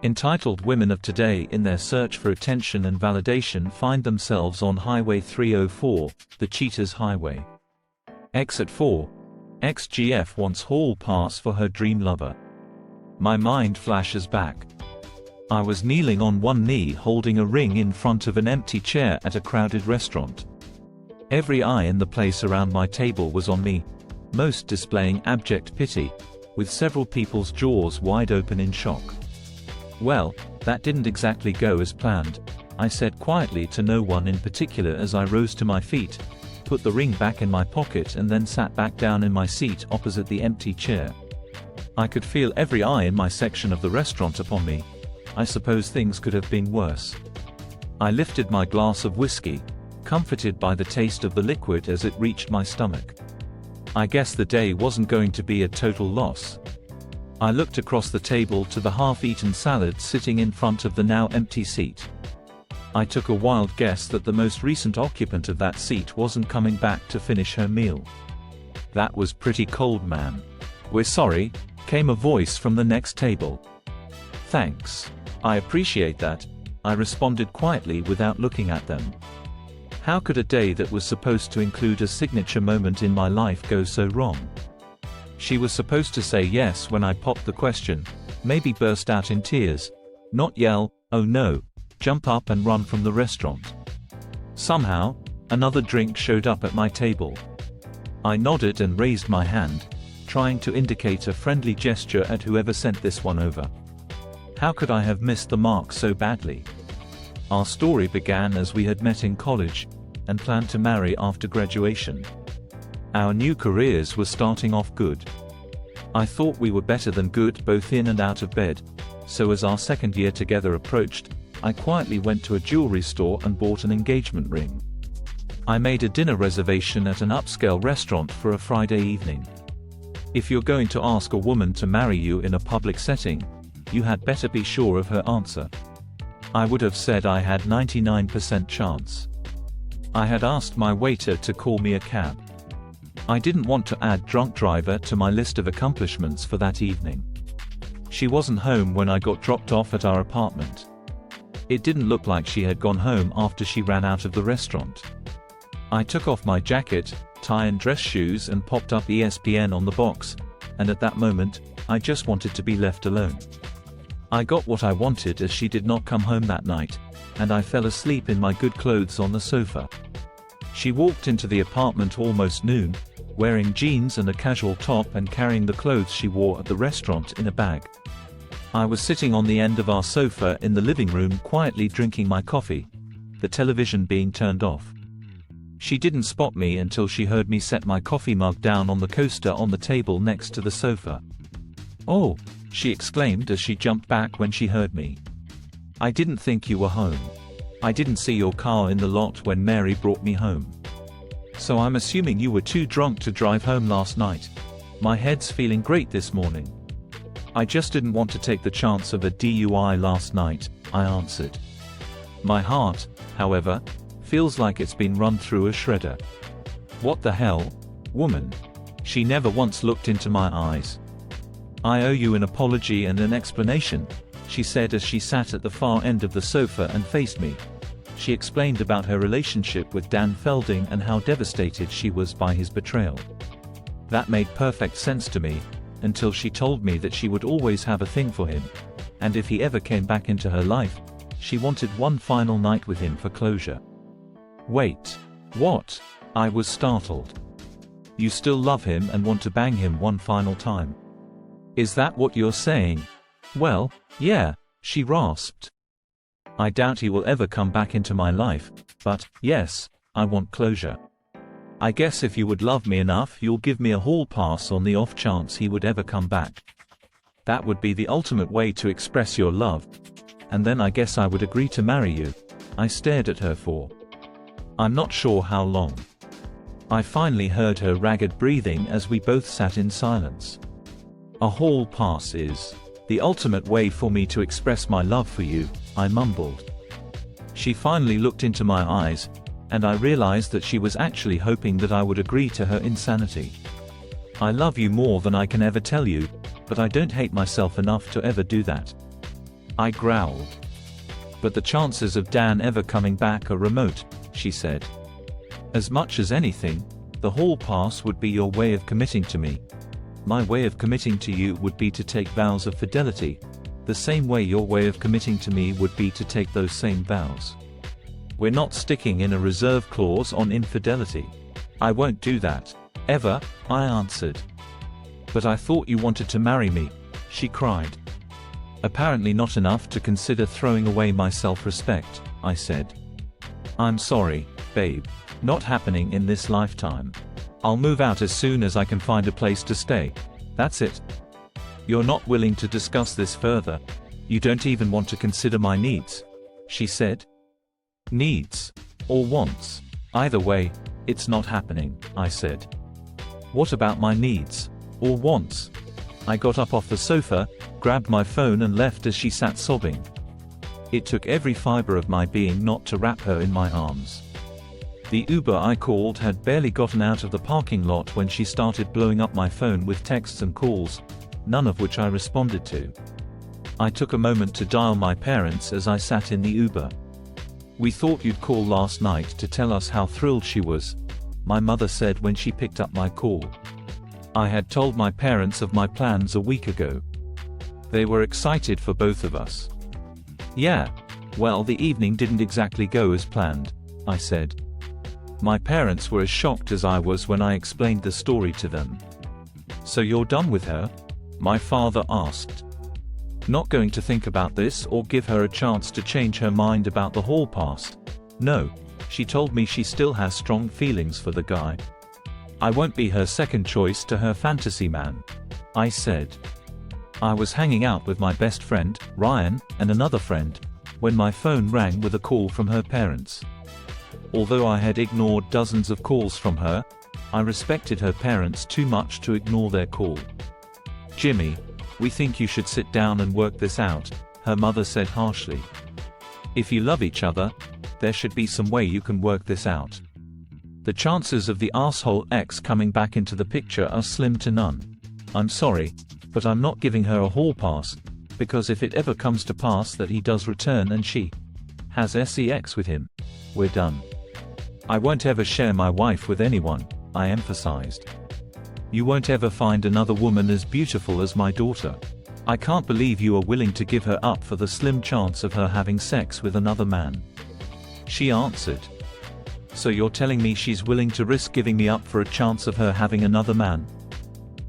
Entitled Women of Today in their search for attention and validation find themselves on Highway 304, the Cheater's Highway. Exit 4. ExGF wants hall pass for her dream lover. My mind flashes back. I was kneeling on one knee holding a ring in front of an empty chair at a crowded restaurant. Every eye in the place around my table was on me, most displaying abject pity, with several people's jaws wide open in shock. "Well, that didn't exactly go as planned," I said quietly to no one in particular as I rose to my feet, put the ring back in my pocket and then sat back down in my seat opposite the empty chair. I could feel every eye in my section of the restaurant upon me. I suppose things could have been worse. I lifted my glass of whiskey, comforted by the taste of the liquid as it reached my stomach. I guess the day wasn't going to be a total loss. I looked across the table to the half-eaten salad sitting in front of the now empty seat. I took a wild guess that the most recent occupant of that seat wasn't coming back to finish her meal. "That was pretty cold, ma'am." "We're sorry," came a voice from the next table. "Thanks. I appreciate that," I responded quietly without looking at them. How could a day that was supposed to include a signature moment in my life go so wrong? She was supposed to say yes when I popped the question, maybe burst out in tears, not yell, "Oh no," jump up and run from the restaurant. Somehow, another drink showed up at my table. I nodded and raised my hand, trying to indicate a friendly gesture at whoever sent this one over. How could I have missed the mark so badly? Our story began as we had met in college, and planned to marry after graduation. Our new careers were starting off good. I thought we were better than good both in and out of bed, so as our second year together approached, I quietly went to a jewelry store and bought an engagement ring. I made a dinner reservation at an upscale restaurant for a Friday evening. If you're going to ask a woman to marry you in a public setting, you had better be sure of her answer. I would have said I had 99% chance. I had asked my waiter to call me a cab. I didn't want to add drunk driver to my list of accomplishments for that evening. She wasn't home when I got dropped off at our apartment. It didn't look like she had gone home after she ran out of the restaurant. I took off my jacket, tie and dress shoes and popped up ESPN on the box, and at that moment, I just wanted to be left alone. I got what I wanted as she did not come home that night, and I fell asleep in my good clothes on the sofa. She walked into the apartment almost noon, wearing jeans and a casual top and carrying the clothes she wore at the restaurant in a bag. I was sitting on the end of our sofa in the living room quietly drinking my coffee, the television being turned off. She didn't spot me until she heard me set my coffee mug down on the coaster on the table next to the sofa. "Oh," she exclaimed as she jumped back when she heard me. "I didn't think you were home. I didn't see your car in the lot when Mary brought me home. So I'm assuming you were too drunk to drive home last night. My head's feeling great this morning." "I just didn't want to take the chance of a DUI last night," I answered. My heart, however, feels like it's been run through a shredder. "What the hell, woman?" She never once looked into my eyes. "I owe you an apology and an explanation," she said as she sat at the far end of the sofa and faced me. She explained about her relationship with Dan Felding and how devastated she was by his betrayal. That made perfect sense to me, until she told me that she would always have a thing for him, and if he ever came back into her life, she wanted one final night with him for closure. "Wait. What?" I was startled. "You still love him and want to bang him one final time? Is that what you're saying?" "Well, yeah," she rasped. "I doubt he will ever come back into my life, but, yes, I want closure. I guess if you would love me enough you'll give me a hall pass on the off chance he would ever come back. That would be the ultimate way to express your love. And then I guess I would agree to marry you." I stared at her for I'm not sure how long. I finally heard her ragged breathing as we both sat in silence. "A hall pass is the ultimate way for me to express my love for you," I mumbled. She finally looked into my eyes, and I realized that she was actually hoping that I would agree to her insanity. "I love you more than I can ever tell you, but I don't hate myself enough to ever do that." I growled. But the chances of Dan ever coming back are remote, she said. As much as anything, the hall pass would be your way of committing to me. My way of committing to you would be to take vows of fidelity, the same way your way of committing to me would be to take those same vows. We're not sticking in a reserve clause on infidelity. I won't do that, ever, I answered. But I thought you wanted to marry me, she cried. Apparently not enough to consider throwing away my self-respect, I said. I'm sorry, babe. Not happening in this lifetime. I'll move out as soon as I can find a place to stay. That's it. You're not willing to discuss this further. You don't even want to consider my needs, she said. Needs. Or wants. Either way, it's not happening, I said. What about my needs? Or wants? I got up off the sofa, grabbed my phone and left as she sat sobbing. It took every fiber of my being not to wrap her in my arms. The Uber I called had barely gotten out of the parking lot when she started blowing up my phone with texts and calls, none of which I responded to. I took a moment to dial my parents as I sat in the Uber. We thought you'd call last night to tell us how thrilled she was, my mother said when she picked up my call. I had told my parents of my plans a week ago. They were excited for both of us. Yeah, well, the evening didn't exactly go as planned, I said. My parents were as shocked as I was when I explained the story to them. So you're done with her? My father asked. Not going to think about this or give her a chance to change her mind about the hall pass. No, she told me she still has strong feelings for the guy. I won't be her second choice to her fantasy man, I said. I was hanging out with my best friend, Ryan, and another friend, when my phone rang with a call from her parents. Although I had ignored dozens of calls from her, I respected her parents too much to ignore their call. Jimmy, we think you should sit down and work this out, her mother said harshly. If you love each other, there should be some way you can work this out. The chances of the asshole ex coming back into the picture are slim to none. I'm sorry, but I'm not giving her a hall pass, because if it ever comes to pass that he does return and she has sex with him, we're done. I won't ever share my wife with anyone, I emphasized. You won't ever find another woman as beautiful as my daughter. I can't believe you are willing to give her up for the slim chance of her having sex with another man. She answered. So you're telling me she's willing to risk giving me up for a chance of her having another man?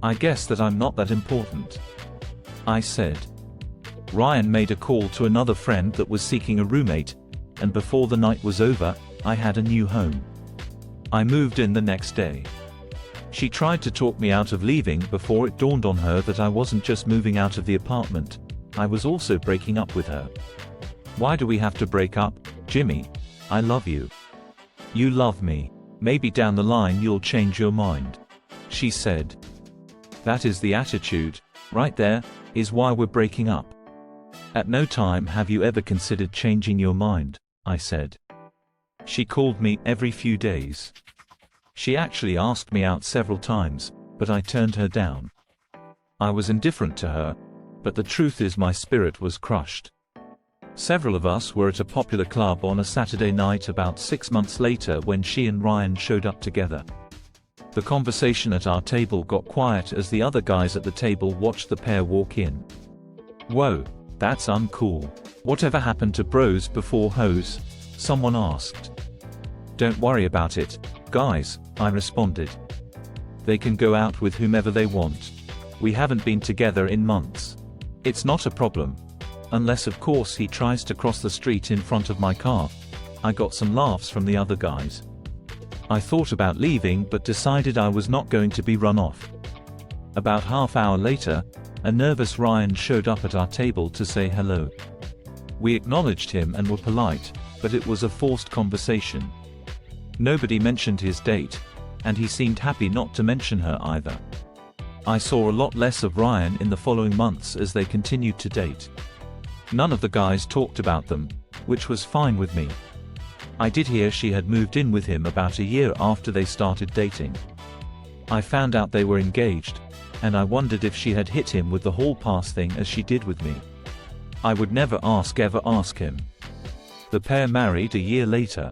I guess that I'm not that important, I said. Ryan made a call to another friend that was seeking a roommate, and before the night was over, I had a new home. I moved in the next day. She tried to talk me out of leaving before it dawned on her that I wasn't just moving out of the apartment, I was also breaking up with her. Why do we have to break up, Jimmy? I love you. You love me. Maybe down the line you'll change your mind, she said. That is the attitude, right there, is why we're breaking up. At no time have you ever considered changing your mind, I said. She called me every few days. She actually asked me out several times, but I turned her down. I was indifferent to her, but the truth is my spirit was crushed. Several of us were at a popular club on a Saturday night about 6 months later when she and Ryan showed up together. The conversation at our table got quiet as the other guys at the table watched the pair walk in. Whoa, that's uncool. Whatever happened to bros before hoes? Someone asked. Don't worry about it, guys, I responded. They can go out with whomever they want. We haven't been together in months. It's not a problem. Unless of course he tries to cross the street in front of my car. I got some laughs from the other guys. I thought about leaving but decided I was not going to be run off. About half hour later, a nervous Ryan showed up at our table to say hello. We acknowledged him and were polite, but it was a forced conversation. Nobody mentioned his date, and he seemed happy not to mention her either. I saw a lot less of Ryan in the following months as they continued to date. None of the guys talked about them, which was fine with me. I did hear she had moved in with him about a year after they started dating. I found out they were engaged, and I wondered if she had hit him with the hall pass thing as she did with me. I would never ever ask him. The pair married a year later.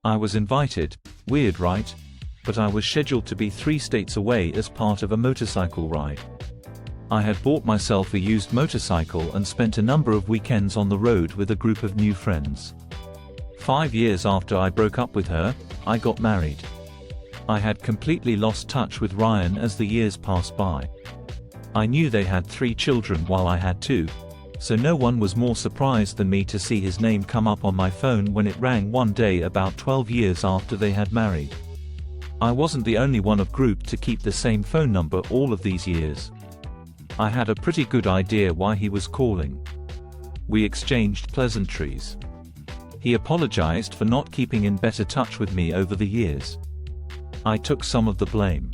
I was invited, weird right? But I was scheduled to be 3 states away as part of a motorcycle ride. I had bought myself a used motorcycle and spent a number of weekends on the road with a group of new friends. 5 years after I broke up with her, I got married. I had completely lost touch with Ryan as the years passed by. I knew they had 3 children while I had 2, so no one was more surprised than me to see his name come up on my phone when it rang one day about 12 years after they had married. I wasn't the only one of group to keep the same phone number all of these years. I had a pretty good idea why he was calling. We exchanged pleasantries. He apologized for not keeping in better touch with me over the years. I took some of the blame.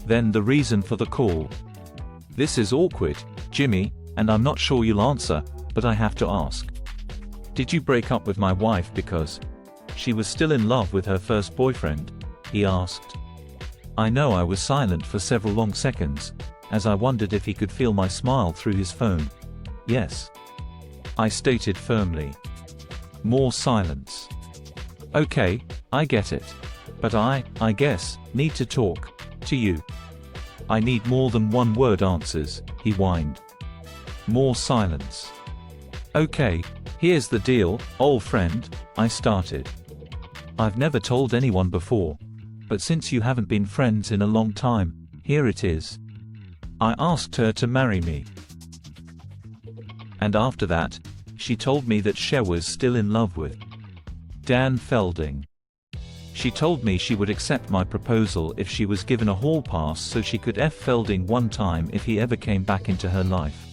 Then the reason for the call. This is awkward, Jimmy, and I'm not sure you'll answer, but I have to ask. Did you break up with my wife because she was still in love with her first boyfriend? He asked. I know I was silent for several long seconds, as I wondered if he could feel my smile through his phone. Yes, I stated firmly. More silence. Okay, I get it. But I guess, need to talk to you. I need more than one-word answers, he whined. More silence. Okay, here's the deal, old friend, I started. I've never told anyone before, but since you haven't been friends in a long time, here it is. I asked her to marry me. And after that, she told me that she was still in love with Dan Felding. She told me she would accept my proposal if she was given a hall pass so she could F Felding one time if he ever came back into her life.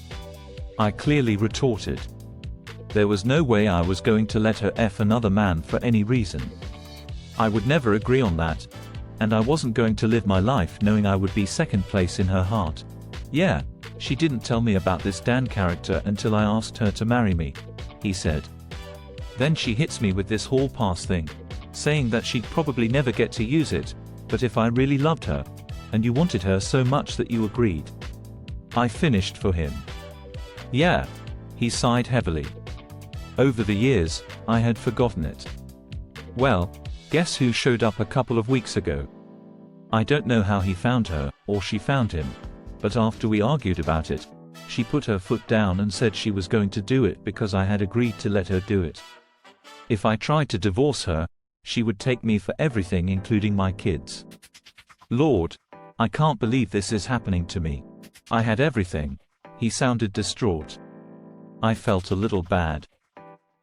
I clearly retorted. There was no way I was going to let her F another man for any reason. I would never agree on that, and I wasn't going to live my life knowing I would be second place in her heart. Yeah, she didn't tell me about this Dan character until I asked her to marry me, he said. Then she hits me with this hall pass thing, saying that she'd probably never get to use it, but if I really loved her, and you wanted her so much that you agreed. I finished for him. Yeah, he sighed heavily. Over the years, I had forgotten it. Well, guess who showed up a couple of weeks ago? I don't know how he found her, or she found him, but after we argued about it, she put her foot down and said she was going to do it because I had agreed to let her do it. If I tried to divorce her, she would take me for everything including my kids. Lord, I can't believe this is happening to me. I had everything. He sounded distraught. I felt a little bad.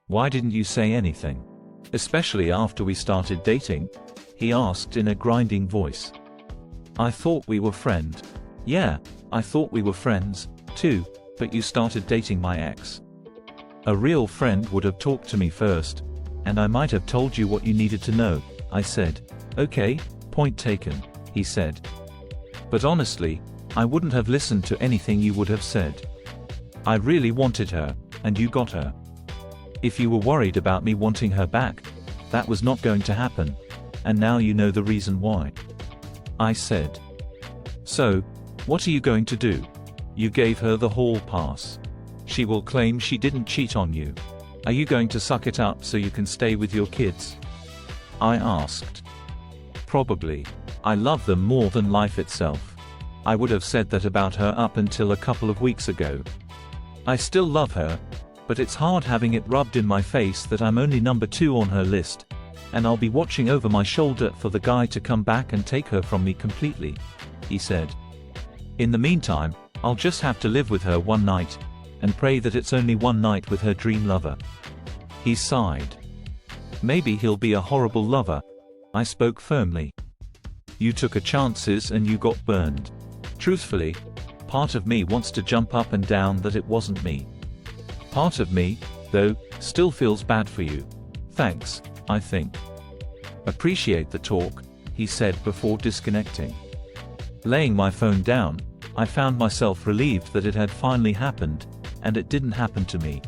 Why didn't you say anything? Especially after we started dating? He asked in a grinding voice. I thought we were friends. Yeah, I thought we were friends, too, but you started dating my ex. A real friend would have talked to me first, and I might have told you what you needed to know, I said. Okay, point taken, he said. But honestly, I wouldn't have listened to anything you would have said. I really wanted her, and you got her. If you were worried about me wanting her back, that was not going to happen, and now you know the reason why. I said. So, what are you going to do? You gave her the hall pass. She will claim she didn't cheat on you. Are you going to suck it up so you can stay with your kids? I asked. Probably. I love them more than life itself. I would have said that about her up until a couple of weeks ago. I still love her, but it's hard having it rubbed in my face that I'm only number 2 on her list, and I'll be watching over my shoulder for the guy to come back and take her from me completely, he said. In the meantime, I'll just have to live with her one night, and pray that it's only one night with her dream lover. He sighed. Maybe he'll be a horrible lover. I spoke firmly. You took a chances and you got burned. Truthfully, part of me wants to jump up and down that it wasn't me. Part of me, though, still feels bad for you. Thanks, I think. Appreciate the talk, he said before disconnecting. Laying my phone down, I found myself relieved that it had finally happened, and it didn't happen to me.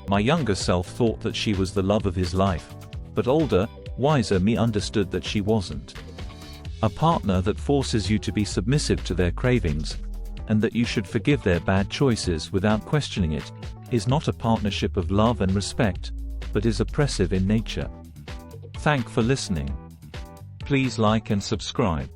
My younger self thought that she was the love of his life, but older, wiser me understood that she wasn't. A partner that forces you to be submissive to their cravings, and that you should forgive their bad choices without questioning it, is not a partnership of love and respect, but is oppressive in nature. Thank for listening. Please like and subscribe.